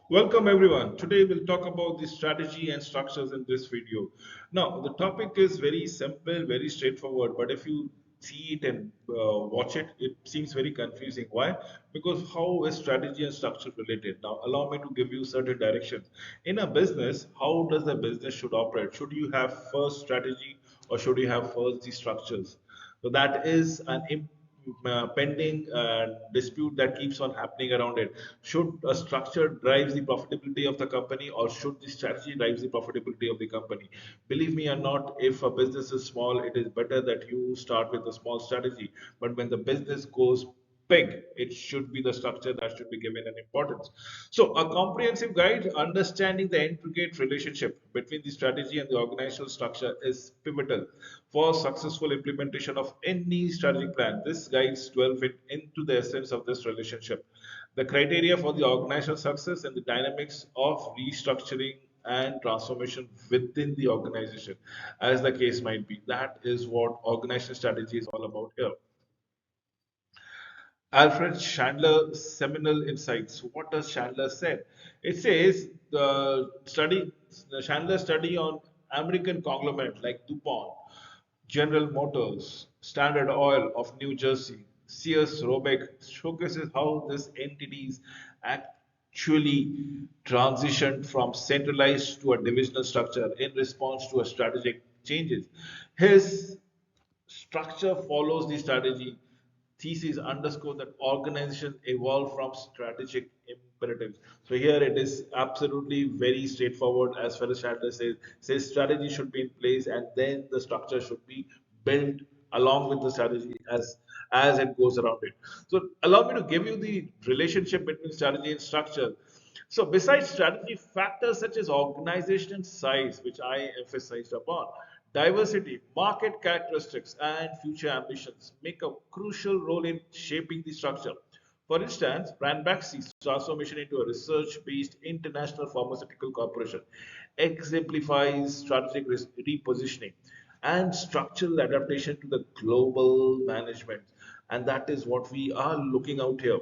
Welcome everyone. Today we'll talk about the strategy and structures in this video. Now, the topic is very simple, very straightforward, but if you see it and watch it, it seems very confusing. Why? Because how is strategy and structure related? Now, allow me to give you certain directions. In a business, how does the business should operate? Should you have first strategy or should you have first the structures? So that is an pending dispute that keeps on happening around it. Should a structure drives the profitability of the company, or should the strategy drives the profitability of the company? Believe me or not, if a business is small, it is better that you start with a small strategy. But when the business goes big, it should be the structure that should be given an importance. So, a comprehensive guide understanding the intricate relationship between the strategy and the organizational structure is pivotal for successful implementation of any strategic plan. This guides delve into the essence of this relationship, the criteria for the organizational success, and the dynamics of restructuring and transformation within the organization, as the case might be. That is what organizational strategy is all about here. Alfred Chandler seminal insights. What does Chandler say? It says the Chandler study on American conglomerate like DuPont, General Motors, Standard Oil of New Jersey, Sears Roebuck showcases how these entities actually transitioned from centralized to a divisional structure in response to a strategic changes. His structure follows the strategy. Thesis underscore that organizations evolve from strategic imperatives. So here it is absolutely very straightforward as far as Chandler says. Says strategy should be in place and then the structure should be built along with the strategy as it goes around it. So allow me to give you the relationship between strategy and structure. So besides strategy, factors such as organization size, which I emphasized upon, diversity, market characteristics, and future ambitions make a crucial role in shaping the structure. For instance, Brandbaxi's transformation into a research-based international pharmaceutical corporation exemplifies strategic repositioning and structural adaptation to the global management. And that is what we are looking out here.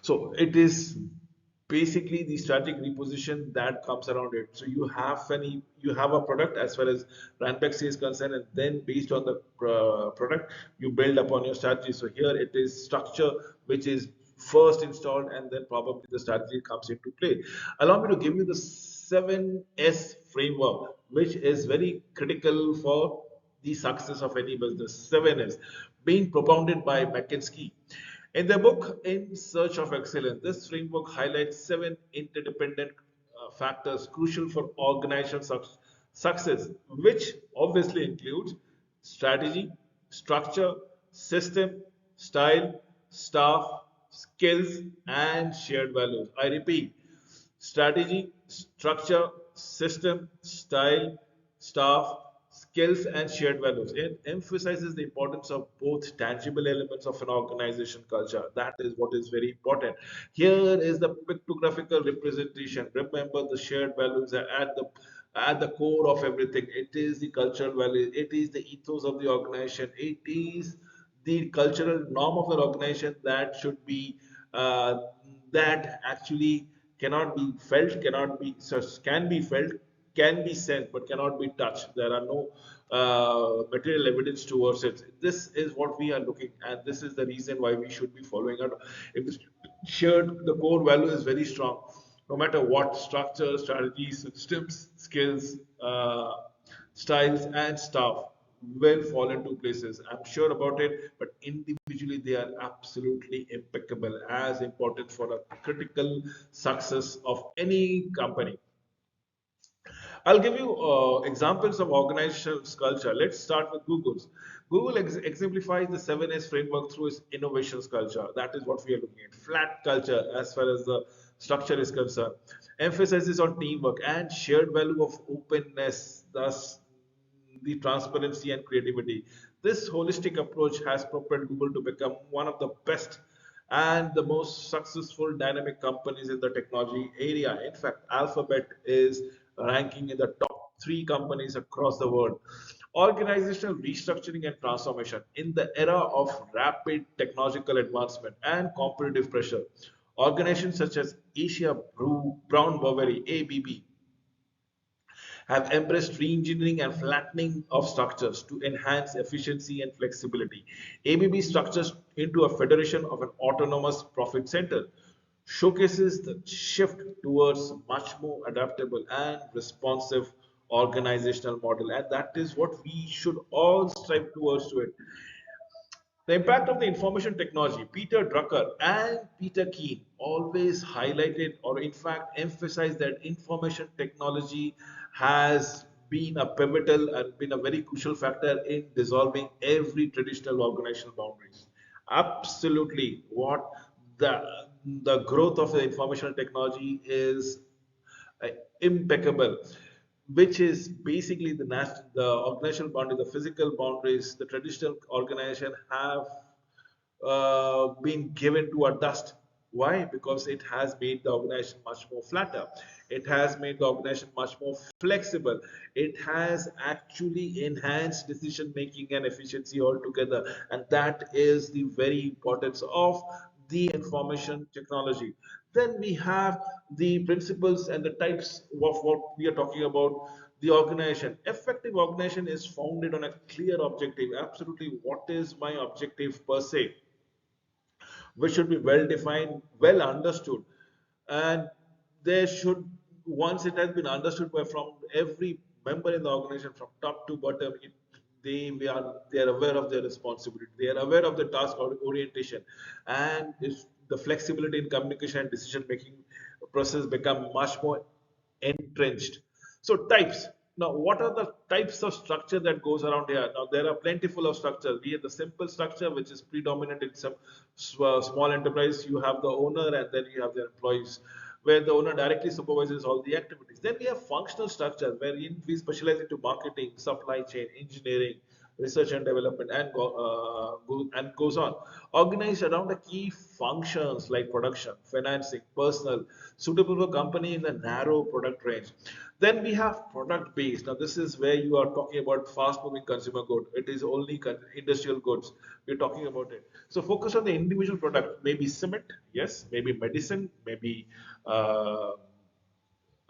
So it is basically the strategic reposition that comes around it. So you have a product as far as Ranpex is concerned, and then based on the product, you build upon your strategy. So here it is structure which is first installed, and then probably the strategy comes into play. Allow me to give you the 7S framework, which is very critical for the success of any business. 7S being propounded by McKinsey. In their book, In Search of Excellence, this framework highlights seven interdependent factors crucial for organizational success, which obviously includes strategy, structure, system, style, staff, skills, and shared values. I repeat, strategy, structure, system, style, staff, skills, and shared values. It emphasizes the importance of both tangible elements of an organization culture. That is what is very important. Here is the pictographical representation. Remember, the shared values are at the core of everything. It is the cultural value. It is the ethos of the organization. It is the cultural norm of the organization that should be that actually cannot be felt, cannot be so can be felt, can be sent, but cannot be touched. There are no material evidence towards it. This is what we are looking, and this is the reason why we should be following out. If the shared, the core value is very strong, no matter what structure, strategies, systems, skills, styles, and staff will fall into places. I'm sure about it, but individually they are absolutely impeccable, as important for a critical success of any company. I'll give you examples of organizational culture. Let's start with Google's. Google exemplifies the 7S framework through its innovations culture. That is what we are looking at. Flat culture, as far as the structure is concerned, emphasizes on teamwork and shared value of openness, thus the transparency and creativity. This holistic approach has propelled Google to become one of the best and the most successful dynamic companies in the technology area. In fact, Alphabet is ranking in the top three companies across the world. Organizational restructuring and transformation in the era of rapid technological advancement and competitive pressure. Organizations such as Asia Brown Boveri (ABB) have embraced re-engineering and flattening of structures to enhance efficiency and flexibility. ABB structures into a federation of an autonomous profit center showcases the shift towards much more adaptable and responsive organizational model, and that is what we should all strive towards to it. The impact of the information technology, Peter Drucker and Peter Keene always highlighted or, in fact, emphasized that information technology has been a pivotal and been a very crucial factor in dissolving every traditional organizational boundaries. Absolutely, what the the growth of the information technology is uh, impeccable, which is basically the organizational boundary, the physical boundaries, the traditional organization have been given to a dust. Why? Because it has made the organization much more flatter. It has made the organization much more flexible. It has actually enhanced decision making and efficiency altogether. And that is the very importance of the information technology. Then we have the principles and the types of what we are talking about. The organization. Effective organization is founded on a clear objective. Absolutely, what is my objective per se? Which should be well defined, well understood, and there should, once it has been understood by from every member in the organization from top to bottom, they are aware of their responsibility, they are aware of the task orientation, and if the flexibility in communication and decision making process become much more entrenched. So types. Now, what are the types of structure that goes around here? Now, there are plentiful of structures. We have the simple structure, which is predominant in some small enterprise. You have the owner, and then you have the employees, where the owner directly supervises all the activities. Then we have functional structures, wherein we specialize into marketing, supply chain, engineering, research and development, and goes on. Organized around the key functions like production, financing, personnel, suitable for company in the narrow product range. Then we have product based. Now this is where you are talking about fast moving consumer good. It is only industrial goods. We're talking about it. So focus on the individual product. Maybe cement, yes. Maybe medicine. Uh,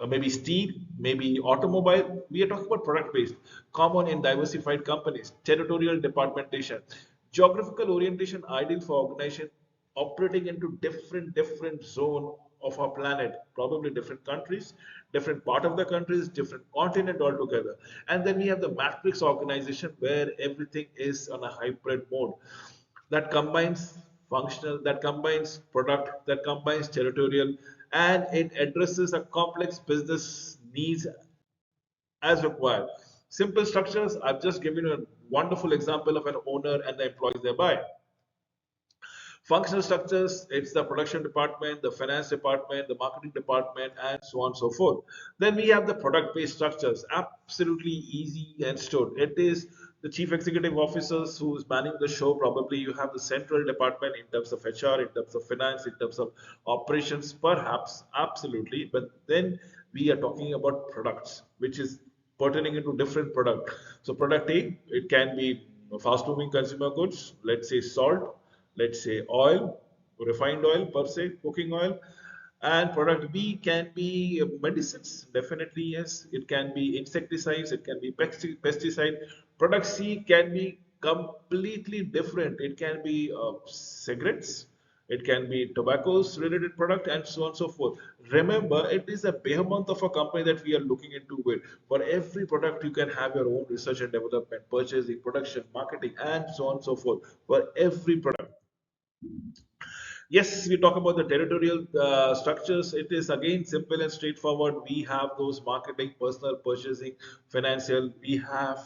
maybe steel, maybe automobile. We are talking about product based, common in diversified companies, territorial departmentation, geographical orientation ideal for organization operating into different zone of our planet, probably different countries, different part of the countries, different continent altogether. And then we have the matrix organization where everything is on a hybrid mode that combines functional, that combines product, that combines territorial, and it addresses a complex business needs as required. Simple structures, I've just given you a wonderful example of an owner and the employees thereby. Functional structures, it's the production department, the finance department, the marketing department, and so on and so forth. Then we have the product-based structures, absolutely easy and stored. It is the chief executive officers who is manning the show. Probably you have the central department in terms of HR, in terms of finance, in terms of operations, perhaps, absolutely. But then we are talking about products, which is pertaining into different product. So product A, it can be fast-moving consumer goods, let's say salt, let's say oil, refined oil per se, cooking oil. And product B can be medicines, definitely yes. It can be insecticides, it can be pesticide. Product C can be completely different. It can be cigarettes, it can be tobaccos related product, and so on and so forth. Remember, it is a behemoth of a company that we are looking into it. For every product, you can have your own research and development, purchasing, production, marketing, and so on and so forth. For every product. Yes, we talk about the territorial structures. It is again simple and straightforward. We have those marketing, personal, purchasing, financial. We have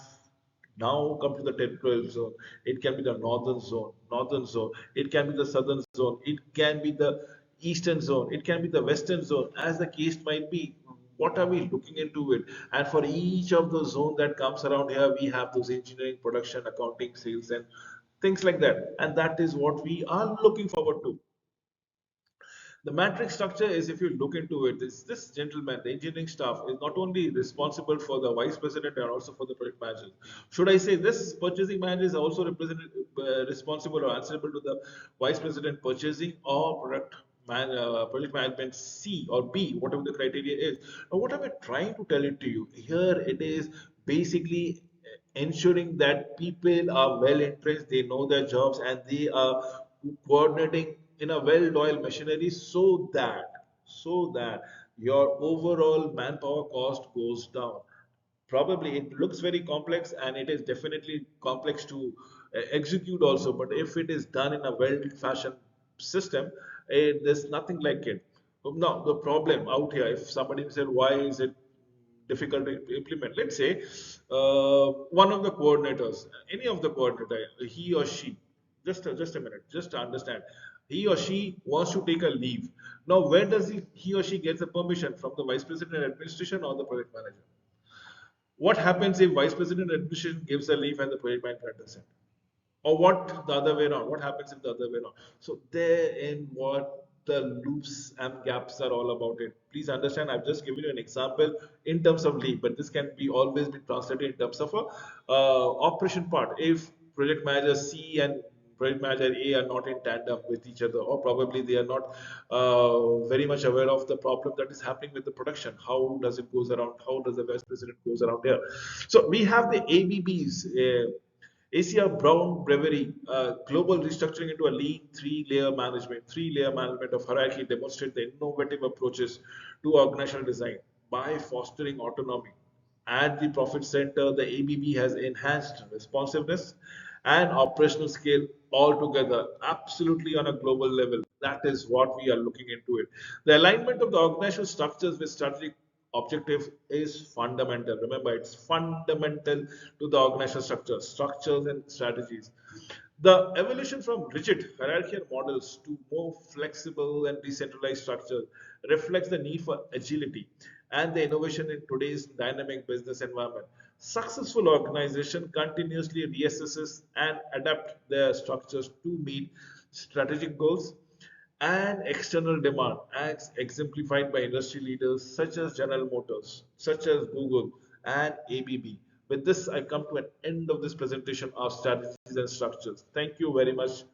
now come to the territorial zone. It can be the northern zone. It can be the southern zone. It can be the eastern zone. It can be the western zone. As the case might be, what are we looking into it? And for each of the zone that comes around here, we have those engineering, production, accounting, sales, and things like that. And that is what we are looking forward to. The matrix structure is, if you look into it, this gentleman, the engineering staff, is not only responsible for the vice president and also for the project manager. Should I say this purchasing manager is also responsible or answerable to the vice president purchasing or product project management C or B, whatever the criteria is. Now, what am I trying to tell it to you? Here it is basically ensuring that people are well entrenched, they know their jobs, and they are coordinating in a well-oiled machinery so that your overall manpower cost goes down. Probably it looks very complex, and it is definitely complex to execute also, but if it is done in a well fashioned system, there's nothing like it. Now the problem out here, if somebody said why is it difficult to implement, let's say one of the coordinators, any of the coordinator, he or she, just a minute, just to understand, he or she wants to take a leave. Now where does he or she gets the permission? From the vice president administration or the project manager? What happens if vice president admission gives a leave and the project manager doesn't? Or what the other way around? What happens if the other way around? So therein what the loops and gaps are all about it. Please understand, I've just given you an example in terms of leave, but this can be always be translated in terms of a operation part. If project manager C and project manager A are not in tandem with each other, or probably they are not very much aware of the problem that is happening with the production. How does it goes around? How does the vice president goes around here? So we have the ABBs. Asia Brown Brewery, global restructuring into a lean three-layer management of hierarchy demonstrate the innovative approaches to organizational design by fostering autonomy. At the profit center, the ABB has enhanced responsiveness and operational scale altogether, absolutely on a global level. That is what we are looking into it. The alignment of the organizational structures with strategic objective is fundamental. Remember, it's fundamental to the organizational structures and strategies. The evolution from rigid hierarchical models to more flexible and decentralized structures reflects the need for agility and the innovation in today's dynamic business environment. Successful organization continuously reassesses and adapt their structures to meet strategic goals and external demand, as exemplified by industry leaders such as General Motors, such as Google and ABB. With this, I come to an end of this presentation of strategies and structures. Thank you very much